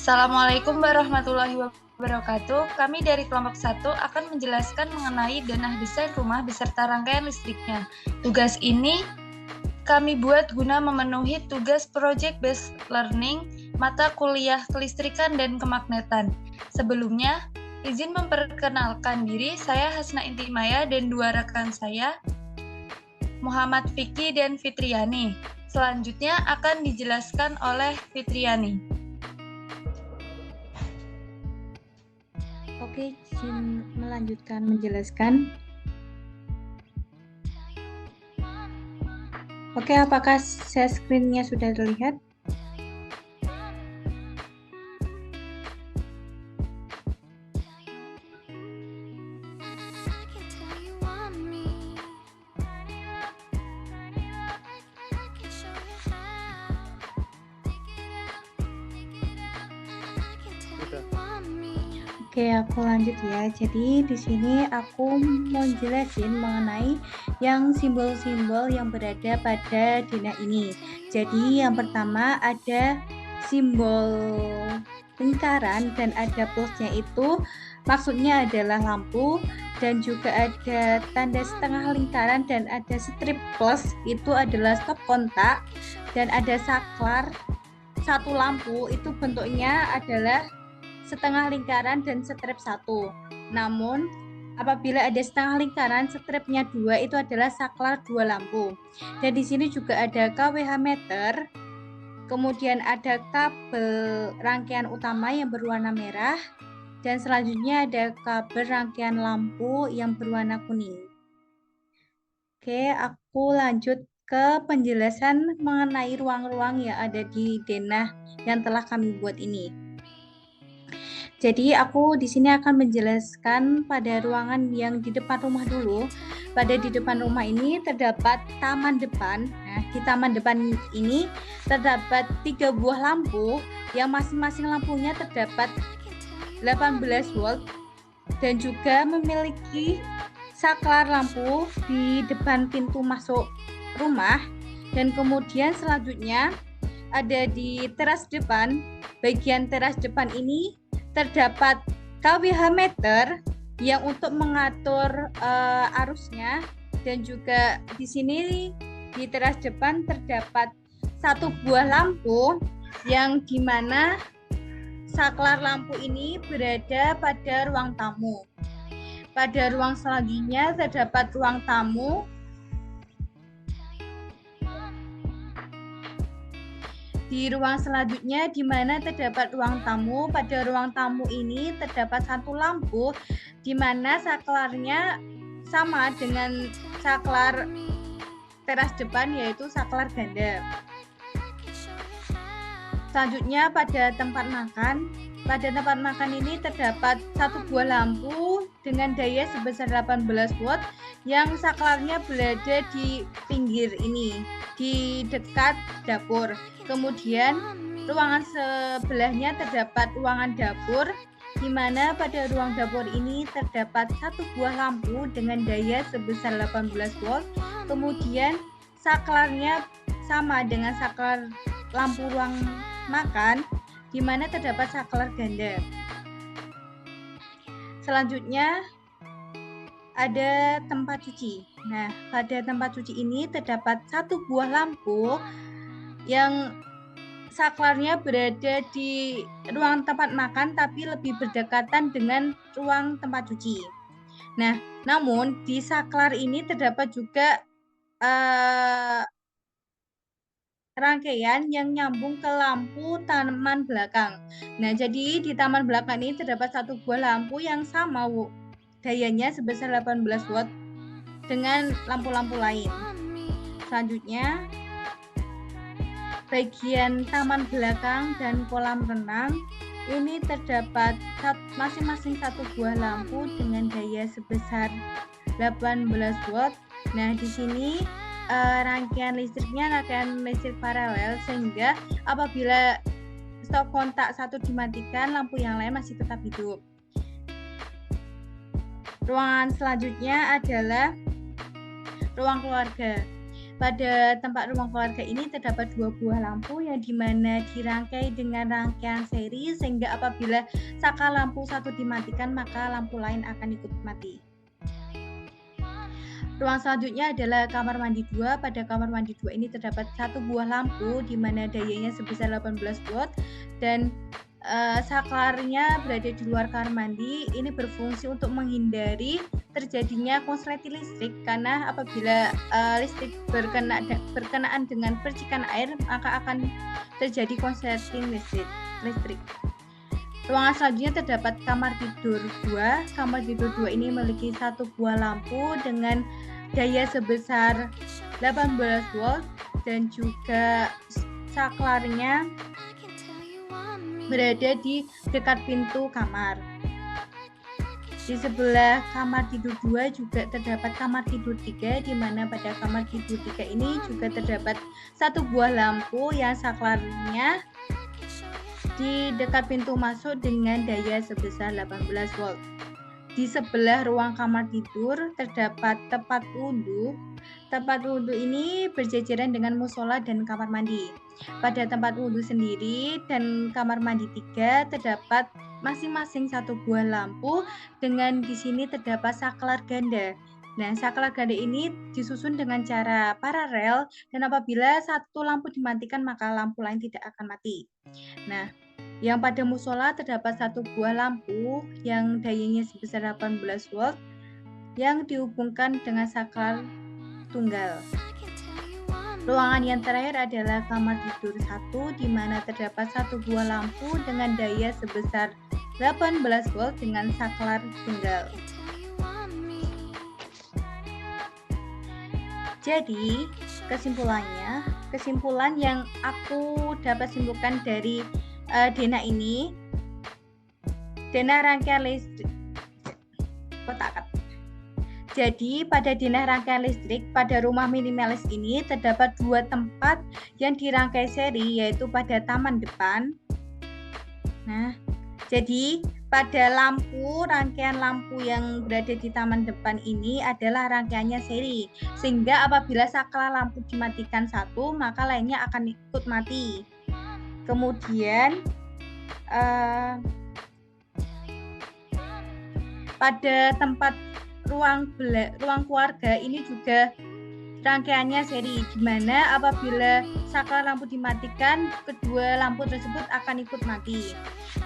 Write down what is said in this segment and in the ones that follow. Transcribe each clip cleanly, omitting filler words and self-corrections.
Assalamualaikum warahmatullahi wabarakatuh. Kami dari kelompok 1 akan menjelaskan mengenai denah desain rumah beserta rangkaian listriknya. Tugas ini kami buat guna memenuhi tugas Project Based Learning mata kuliah kelistrikan dan kemagnetan. Sebelumnya, izin memperkenalkan diri, saya Hasna Intimaya dan dua rekan saya, Muhammad Fikri dan Fitriani. Selanjutnya akan dijelaskan oleh Fitriani. Oke, izin melanjutkan menjelaskan. Oke, apakah share screen-nya sudah terlihat? Oke, aku lanjut ya. Jadi di sini aku mau jelasin mengenai yang simbol-simbol yang berada pada denah ini. Jadi yang pertama ada simbol lingkaran dan ada plusnya, itu maksudnya adalah lampu, dan juga ada tanda setengah lingkaran dan ada strip plus, itu adalah stop kontak, dan ada saklar satu lampu, itu bentuknya adalah setengah lingkaran dan strip 1. Namun apabila ada setengah lingkaran, stripnya 2, itu adalah saklar 2 lampu. Dan di sini juga ada kWh meter. Kemudian ada kabel rangkaian utama yang berwarna merah, dan selanjutnya ada kabel rangkaian lampu yang berwarna kuning. Oke, aku lanjut ke penjelasan mengenai ruang-ruang yang ada di denah yang telah kami buat ini. Jadi aku di sini akan menjelaskan pada ruangan yang di depan rumah dulu. Pada di depan rumah ini terdapat taman depan. Nah, di taman depan ini terdapat 3 buah lampu yang masing-masing lampunya terdapat 18 volt dan juga memiliki saklar lampu di depan pintu masuk rumah. Dan kemudian selanjutnya ada di teras depan. Bagian teras depan ini terdapat kWh meter yang untuk mengatur arusnya, dan juga di sini di teras depan terdapat 1 buah lampu yang dimana saklar lampu ini berada pada ruang tamu. Pada ruang selanjutnya terdapat ruang tamu. Di ruang selanjutnya di mana terdapat ruang tamu, pada ruang tamu ini terdapat 1 lampu di mana saklarnya sama dengan saklar teras depan, yaitu saklar ganda. Selanjutnya pada tempat makan. Pada tempat makan ini terdapat 1 buah lampu dengan daya sebesar 18 watt yang saklarnya berada di pinggir ini, di dekat dapur. Kemudian ruangan sebelahnya terdapat ruangan dapur, di mana pada ruang dapur ini terdapat 1 buah lampu dengan daya sebesar 18 watt. Kemudian saklarnya sama dengan saklar lampu ruang makan, di mana terdapat saklar ganda. Selanjutnya ada tempat cuci. Nah, pada tempat cuci ini terdapat 1 buah lampu yang saklarnya berada di ruang tempat makan tapi lebih berdekatan dengan ruang tempat cuci. Nah, namun di saklar ini terdapat juga rangkaian yang nyambung ke lampu taman belakang. Nah, jadi di taman belakang ini terdapat 1 buah lampu yang sama dayanya sebesar 18 watt dengan lampu-lampu lain. Selanjutnya, bagian taman belakang dan kolam renang ini terdapat masing-masing 1 buah lampu dengan daya sebesar 18 watt. Nah, di sini rangkaian listriknya rangkaian listrik paralel, sehingga apabila stop kontak satu dimatikan, lampu yang lain masih tetap hidup. Ruangan selanjutnya adalah ruang keluarga. Pada tempat ruang keluarga ini terdapat 2 buah lampu yang dimana dirangkai dengan rangkaian seri sehingga apabila saklar lampu satu dimatikan maka lampu lain akan ikut mati. Ruang selanjutnya adalah kamar mandi 2. Pada kamar mandi 2 ini terdapat 1 buah lampu di mana dayanya sebesar 18 watt dan saklarnya berada di luar kamar mandi. Ini berfungsi untuk menghindari terjadinya konsleting listrik karena apabila listrik berkenaan dengan percikan air maka akan terjadi konsleting listrik. Ruangan selanjutnya terdapat kamar tidur 2. Kamar tidur 2 ini memiliki 1 buah lampu dengan daya sebesar 18 watt dan juga saklarnya berada di dekat pintu kamar. Di sebelah kamar tidur 2 juga terdapat kamar tidur 3 di mana pada kamar tidur 3 ini juga terdapat 1 buah lampu yang saklarnya di dekat pintu masuk dengan daya sebesar 18 volt. Di sebelah ruang kamar tidur terdapat tempat wudhu. Tempat wudhu ini berjejeran dengan musola dan kamar mandi. Pada tempat wudhu sendiri dan kamar mandi 3 terdapat masing-masing 1 buah lampu dengan di sini terdapat saklar ganda. Nah, saklar ganda ini disusun dengan cara paralel dan apabila satu lampu dimatikan maka lampu lain tidak akan mati. Nah, yang pada musola terdapat 1 buah lampu yang dayanya sebesar 18 watt yang dihubungkan dengan saklar tunggal. Ruangan yang terakhir adalah kamar tidur 1 di mana terdapat 1 buah lampu dengan daya sebesar 18 volt dengan saklar tunggal. Jadi, kesimpulan yang aku dapat simpulkan dari denah ini, denah rangkaian listrik kotak. Jadi pada denah rangkaian listrik pada rumah minimalis ini terdapat 2 tempat yang dirangkai seri yaitu pada taman depan. Nah, jadi pada rangkaian lampu yang berada di taman depan ini adalah rangkaiannya seri sehingga apabila saklar lampu dimatikan satu maka lainnya akan ikut mati. Kemudian pada tempat ruang keluarga ini juga rangkaiannya seri di mana apabila saklar lampu dimatikan kedua lampu tersebut akan ikut mati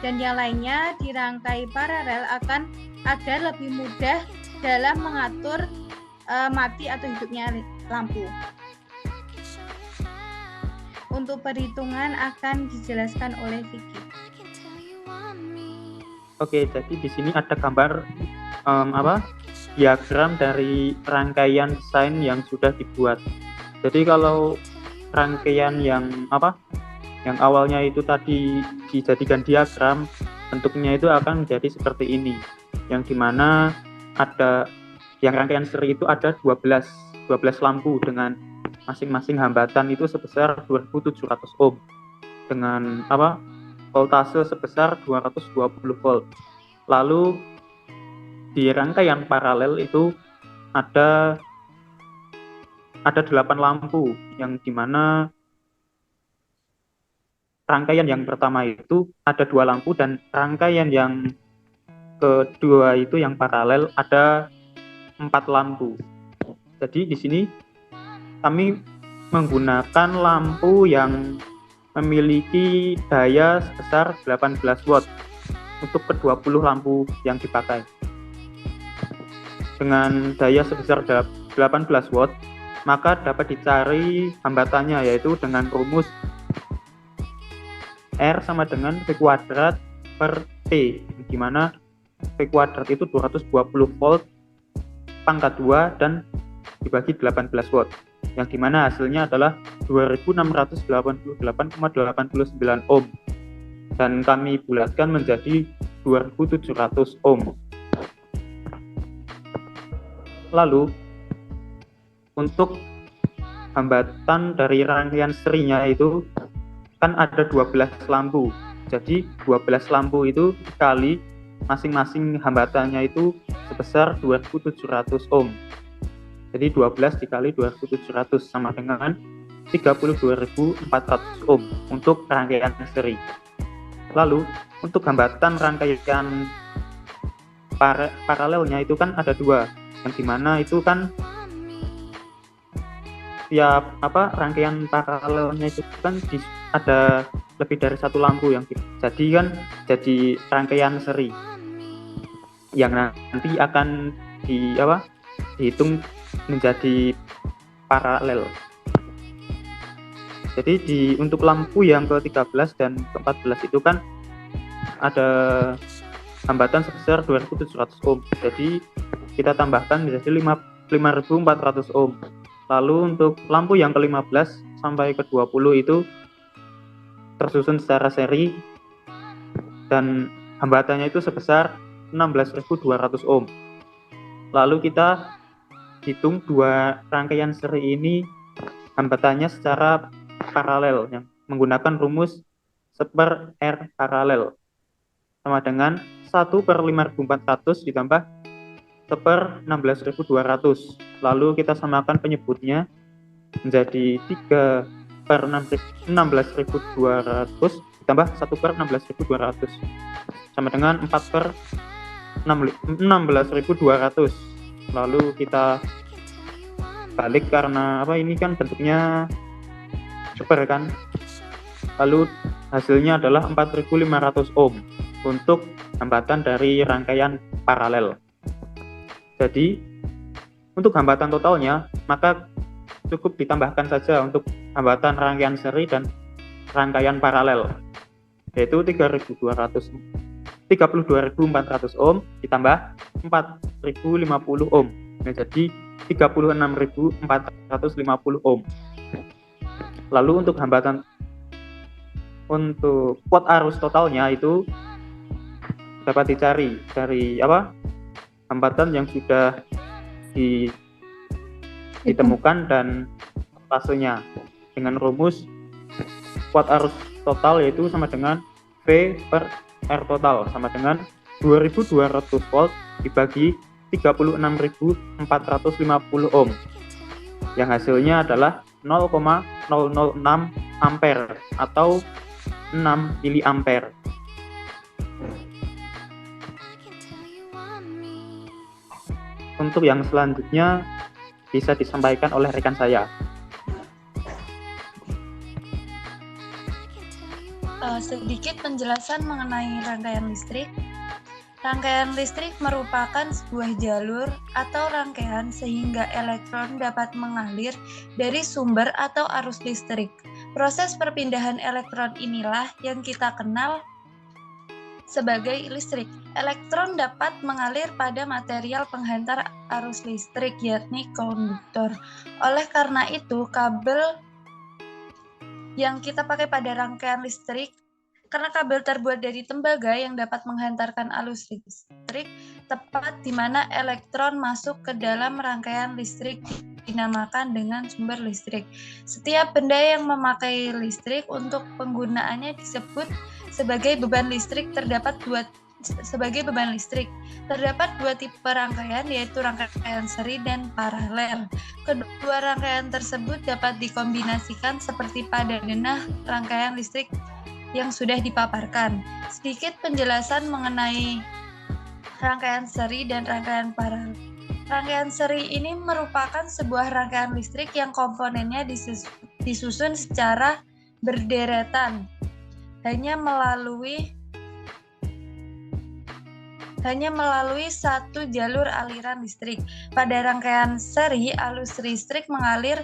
dan yang lainnya dirangkai paralel agar lebih mudah dalam mengatur mati atau hidupnya lampu. Untuk perhitungan akan dijelaskan oleh Vicky. Oke, jadi di sini ada gambar diagram dari rangkaian desain yang sudah dibuat. Jadi kalau rangkaian yang awalnya itu tadi dijadikan diagram, bentuknya itu akan menjadi seperti ini. Yang dimana ada yang rangkaian seri itu ada 12 lampu dengan masing-masing hambatan itu sebesar 2700 ohm dengan voltase sebesar 220 volt. Lalu di rangkaian paralel itu ada 8 lampu yang dimana rangkaian yang pertama itu ada 2 lampu dan rangkaian yang kedua itu yang paralel ada 4 lampu. Jadi di sini kami menggunakan lampu yang memiliki daya sebesar 18 watt untuk ke-20 lampu yang dipakai. Dengan daya sebesar 18 watt, maka dapat dicari hambatannya yaitu dengan rumus R sama dengan V kuadrat per T, di mana V kuadrat itu 220 volt pangkat 2 dan dibagi 18 watt. Yang dimana hasilnya adalah 2688,89 ohm dan kami bulatkan menjadi 2700 ohm. Lalu untuk hambatan dari rangkaian serinya itu kan ada 12 lampu. Jadi 12 lampu itu dikali masing-masing hambatannya itu sebesar 2700 ohm. Jadi 12 dikali 2700 sama dengan 32.400 ohm untuk rangkaian seri. Lalu untuk hambatan rangkaian paralelnya itu kan ada dua, yang dimana itu kan tiap rangkaian paralelnya itu kan ada lebih dari satu lampu yang jadi rangkaian seri yang nanti akan dihitung menjadi paralel. Jadi untuk lampu yang ke-13 dan ke-14 itu kan ada hambatan sebesar 2700 ohm. Jadi kita tambahkan menjadi 5400 ohm. Lalu untuk lampu yang ke-15 sampai ke-20 itu tersusun secara seri dan hambatannya itu sebesar 16.200 ohm. Lalu kita hitung dua rangkaian seri ini hambatannya secara paralel yang menggunakan rumus 1/R paralel sama dengan 1/5400 ditambah 1/16.200. Lalu kita samakan penyebutnya menjadi 3/16.200 ditambah 1/16.200 sama dengan 4/16.200. Lalu kita balik karena ini kan bentuknya super kan. Lalu hasilnya adalah 4.500 ohm untuk hambatan dari rangkaian paralel. Jadi untuk hambatan totalnya maka cukup ditambahkan saja untuk hambatan rangkaian seri dan rangkaian paralel, yaitu 32.400 ohm ditambah 4.050 ohm menjadi 36.450 ohm. Lalu untuk hambatan untuk kuot arus totalnya itu dapat dicari dari hambatan yang sudah ditemukan dan voltasenya dengan rumus kuot arus total yaitu sama dengan V/R total sama dengan 2200 volt dibagi 36.450 ohm yang hasilnya adalah 0,006 ampere atau 6 miliampere. Untuk yang selanjutnya bisa disampaikan oleh rekan saya. Sedikit penjelasan mengenai rangkaian listrik. Rangkaian listrik merupakan sebuah jalur atau rangkaian sehingga elektron dapat mengalir dari sumber atau arus listrik. Proses perpindahan elektron inilah yang kita kenal sebagai listrik. Elektron dapat mengalir pada material penghantar arus listrik, yakni konduktor. Oleh karena itu, kabel yang kita pakai pada rangkaian listrik, karena kabel terbuat dari tembaga yang dapat menghantarkan arus listrik tepat di mana elektron masuk ke dalam rangkaian listrik dinamakan dengan sumber listrik. Setiap benda yang memakai listrik untuk penggunaannya disebut sebagai beban listrik. Terdapat dua tipe rangkaian, yaitu rangkaian seri dan paralel. Kedua rangkaian tersebut dapat dikombinasikan seperti pada denah rangkaian listrik yang sudah dipaparkan. Sedikit penjelasan mengenai rangkaian seri dan rangkaian paralel. Rangkaian seri ini merupakan sebuah rangkaian listrik yang komponennya disusun secara berderetan, hanya melalui satu jalur aliran listrik. Pada rangkaian seri, arus listrik mengalir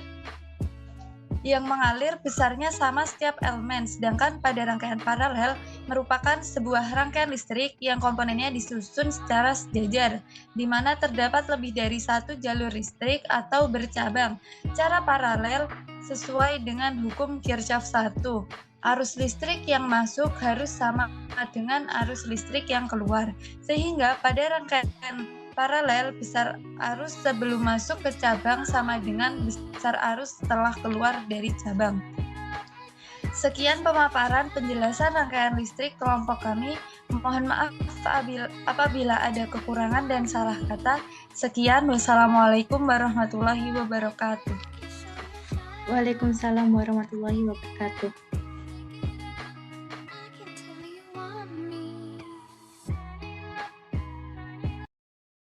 besarnya sama setiap elemen, sedangkan pada rangkaian paralel merupakan sebuah rangkaian listrik yang komponennya disusun secara sejajar, di mana terdapat lebih dari satu jalur listrik atau bercabang. Cara paralel sesuai dengan hukum Kirchhoff 1. Arus listrik yang masuk harus sama dengan arus listrik yang keluar, sehingga pada rangkaian paralel besar arus sebelum masuk ke cabang sama dengan besar arus setelah keluar dari cabang. Sekian pemaparan penjelasan rangkaian listrik kelompok kami. Mohon maaf apabila ada kekurangan dan salah kata. Sekian, wassalamualaikum warahmatullahi wabarakatuh. Waalaikumsalam warahmatullahi wabarakatuh.